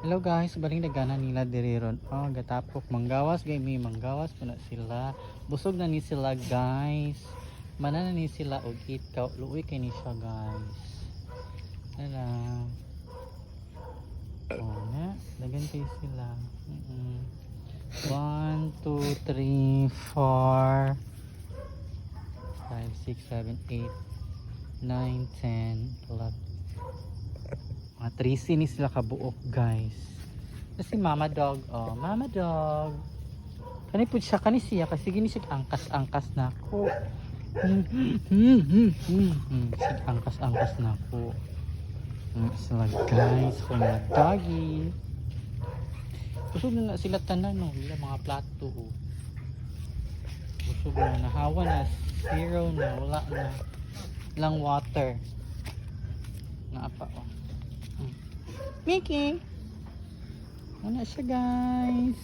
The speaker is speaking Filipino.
Hello guys, baling nagana nila diriron. Oh, gatapok manggawas gay may manggawas pa na sila. Busog na ni sila guys. Mana na ni sila og ikaw. Luoy kay ni siya guys. Hala. Oh na, dagan kay sila. 1 2 3 4 5 6 7 8 9 10 11 mga 3 ni sila kabuok guys. Kasi mama dog, oh mama dog, kani po siya, kani siya kasi gini siya angkas-angkas na ko. Siya angkas-angkas na ko. Sila guys, kung mga doggy busog na sila tanan, no wala mga plato, oh. Busog na, nahawa na, zero na, wala na lang water na apa, oh. Mickey, ano siya guys.